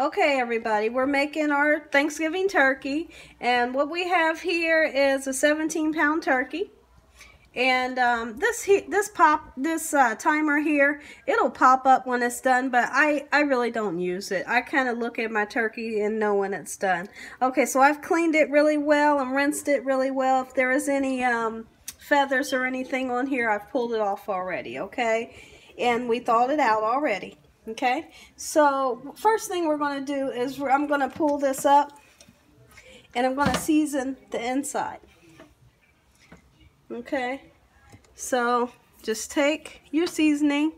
Okay, everybody, we're making our Thanksgiving turkey, and what we have here is a 17-pound turkey. And this timer here, it'll pop up when it's done, but I really don't use it. I kind of look at my turkey and know when it's done. Okay, so I've cleaned it really well and rinsed it really well. If there is any feathers or anything on here, I've pulled it off already, okay? And we thawed it out already. Okay, so first thing we're going to do is I'm going to pull this up and I'm going to season the inside. Okay, so just take your seasoning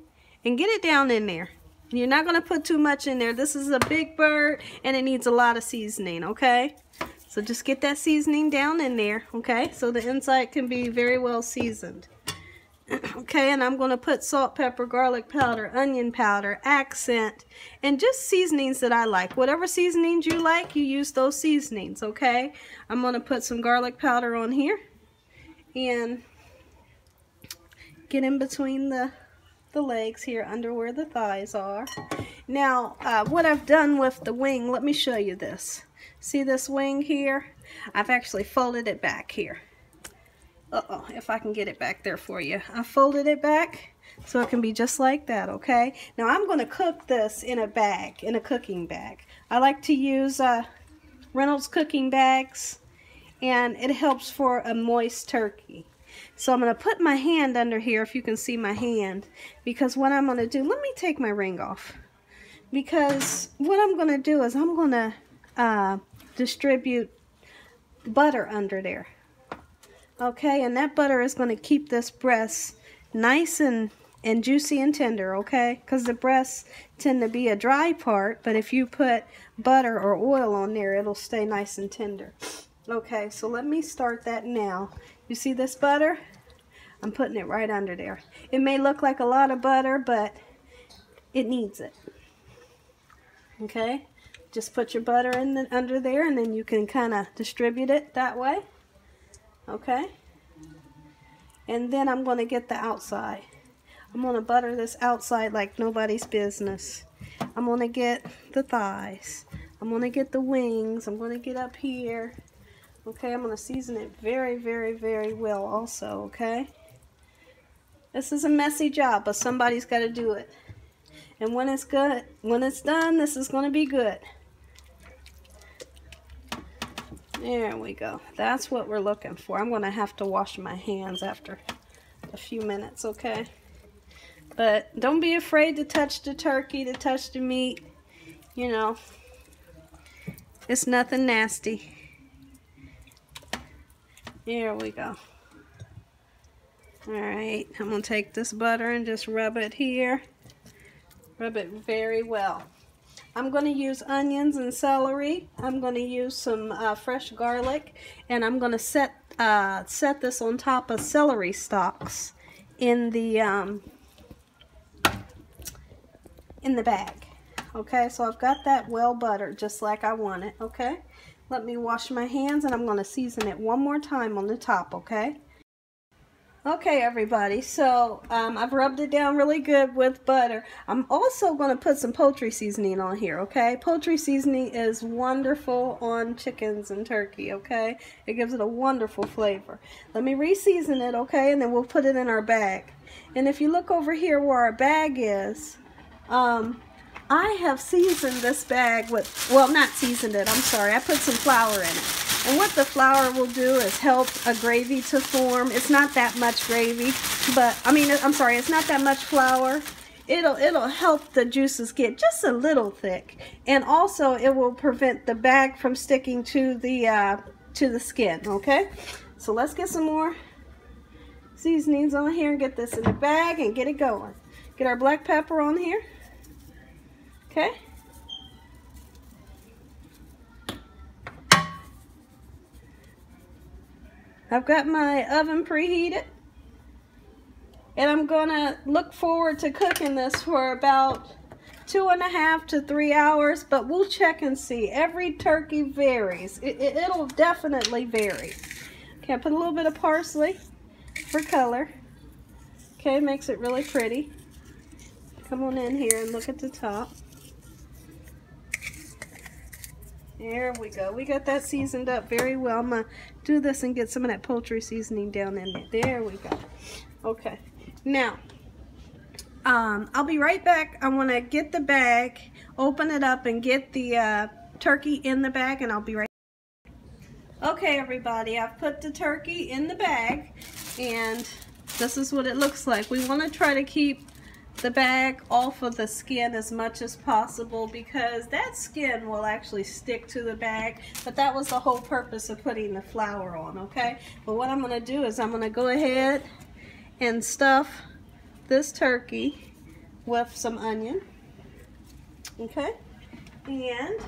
and get it down in there. You're not going to put too much in there. This is a big bird and it needs a lot of seasoning, okay? So just get that seasoning down in there, okay? So the inside can be very well seasoned. Okay, and I'm going to put salt, pepper, garlic powder, onion powder, accent, and just seasonings that I like. Whatever seasonings you like, you use those seasonings, okay? I'm going to put some garlic powder on here and get in between the legs here under where the thighs are. Now, what I've done with the wing, let me show you this. See this wing here? I've actually folded it back here. Uh-oh, if I can get it back there for you. I folded it back so it can be just like that, okay? Now I'm going to cook this in a bag, in a cooking bag. I like to use Reynolds cooking bags, and it helps for a moist turkey. So I'm going to put my hand under here, if you can see my hand, because what I'm going to do, let me take my ring off. Because what I'm going to do is I'm going to distribute butter under there. Okay, and that butter is going to keep this breast nice and juicy and tender, okay? Because the breasts tend to be a dry part, but if you put butter or oil on there, it'll stay nice and tender. Okay, so let me start that now. You see this butter? I'm putting it right under there. It may look like a lot of butter, but it needs it. Okay, just put your butter in under there, and then you can kind of distribute it that way. Okay, and then I'm going to get the outside. I'm going to butter this outside like nobody's business. I'm going to get the thighs. I'm going to get the wings. I'm going to get up here. Okay, I'm going to season it very, very, very well also, okay? This is a messy job, but somebody's got to do it. And when it's good, when it's done, this is going to be good. There we go. That's what we're looking for. I'm going to have to wash my hands after a few minutes, okay? But don't be afraid to touch the turkey, to touch the meat. You know, it's nothing nasty. There we go. Alright, I'm going to take this butter and just rub it here. Rub it very well. I'm going to use onions and celery. I'm going to use some fresh garlic, and I'm going to set this on top of celery stalks in the bag. Okay, so I've got that well buttered just like I want it. Okay, let me wash my hands, and I'm going to season it one more time on the top. Okay. Okay, everybody, so I've rubbed it down really good with butter. I'm also going to put some poultry seasoning on here, okay? Poultry seasoning is wonderful on chickens and turkey, okay? It gives it a wonderful flavor. Let me re-season it, okay, and then we'll put it in our bag. And if you look over here where our bag is, I have seasoned this bag with, well, not seasoned it, I'm sorry, I put some flour in it. And what the flour will do is help a gravy to form. It's not that much gravy, but, I'm sorry, it's not that much flour. It'll help the juices get just a little thick. And also, it will prevent the bag from sticking to the skin, okay? So let's get some more seasonings on here and get this in the bag and get it going. Get our black pepper on here. Okay. I've got my oven preheated, and I'm gonna look forward to cooking this for about 2.5 to 3 hours, but we'll check and see. Every turkey varies. It'll definitely vary. Okay, I put a little bit of parsley for color. Okay, makes it really pretty. Come on in here and look at the top. There we go. We got that seasoned up very well. I'm going to do this and get some of that poultry seasoning down in there. There we go. Okay. Now, I'll be right back. I want to get the bag, open it up, and get the turkey in the bag, and I'll be right back. Okay, everybody. I've put the turkey in the bag, and this is what it looks like. We want to try to keep the bag off of the skin as much as possible because that skin will actually stick to the bag, but that was the whole purpose of putting the flour on, okay? But what I'm going to do is I'm going to go ahead and stuff this turkey with some onion, okay? And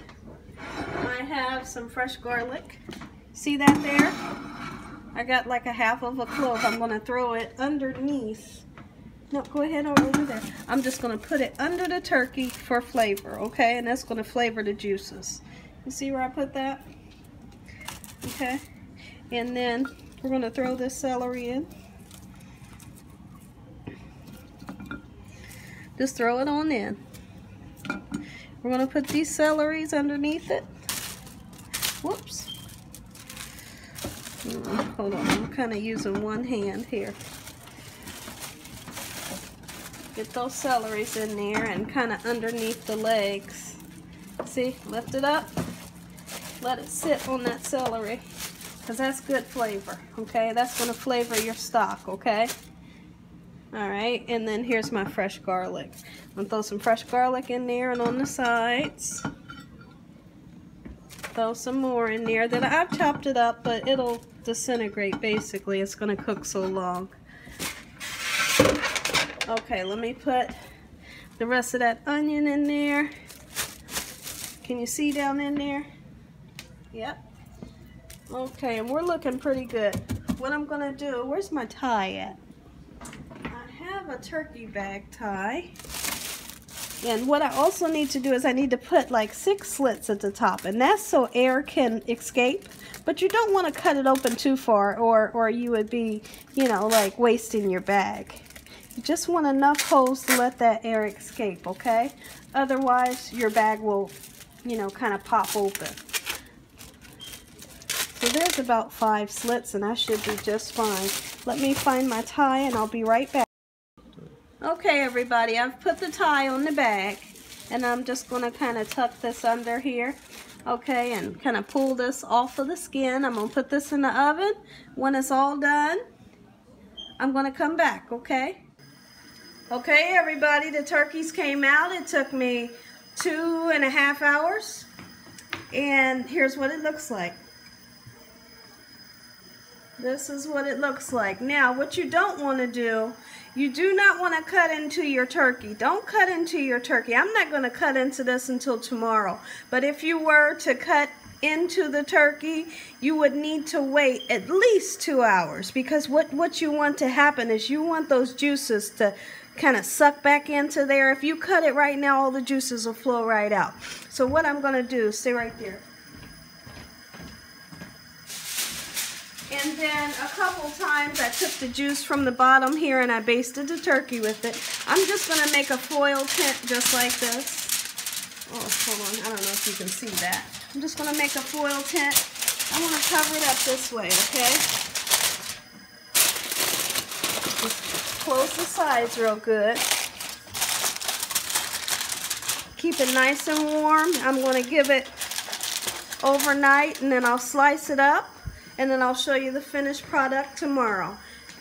I have some fresh garlic. See that there? I got like a half of a clove. I'm going to throw it underneath. No, go ahead over there. I'm just going to put it under the turkey for flavor, okay? And that's going to flavor the juices. You see where I put that? Okay. And then we're going to throw this celery in. Just throw it on in. We're going to put these celeries underneath it. Whoops. Hold on. I'm kind of using one hand here. Get those celeries in there and kind of underneath the legs. See, lift it up. Let it sit on that celery because that's good flavor, okay? That's going to flavor your stock, okay? All right, and then here's my fresh garlic. I'm going to throw some fresh garlic in there and on the sides. Throw some more in there. Then I've chopped it up, but it'll disintegrate basically. It's going to cook so long. Okay, let me put the rest of that onion in there. Can you see down in there? Yep. Okay, and we're looking pretty good. What I'm going to do, where's my tie at? I have a turkey bag tie. And what I also need to do is I need to put like 6 slits at the top. And that's so air can escape. But you don't want to cut it open too far or you would be, you know, like wasting your bag. You just want enough holes to let that air escape, okay? Otherwise, your bag will, you know, kind of pop open. So there's about 5 slits, and I should be just fine. Let me find my tie, and I'll be right back. Okay, everybody, I've put the tie on the bag, and I'm just going to kind of tuck this under here, okay, and kind of pull this off of the skin. I'm going to put this in the oven. When it's all done, I'm going to come back, okay? Okay, everybody, the turkeys came out. It took me 2.5 hours. And here's what it looks like. This is what it looks like. Now, what you don't want to do, you do not want to cut into your turkey. Don't cut into your turkey. I'm not going to cut into this until tomorrow. But if you were to cut into the turkey, you would need to wait at least 2 hours. Because what you want to happen is you want those juices to kind of suck back into there. If you cut it right now, all the juices will flow right out. So what I'm going to do, stay right there. And then a couple times I took the juice from the bottom here and I basted the turkey with it. I'm just going to make a foil tent just like this. Oh, hold on. I don't know if you can see that. I'm just going to make a foil tent. I want to cover it up this way, okay? Just close the sides real good. Keep it nice and warm. I'm going to give it overnight and then I'll slice it up. And then I'll show you the finished product tomorrow.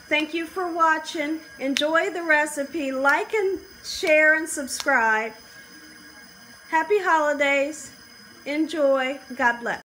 Thank you for watching. Enjoy the recipe. Like and share and subscribe. Happy holidays. Enjoy. God bless.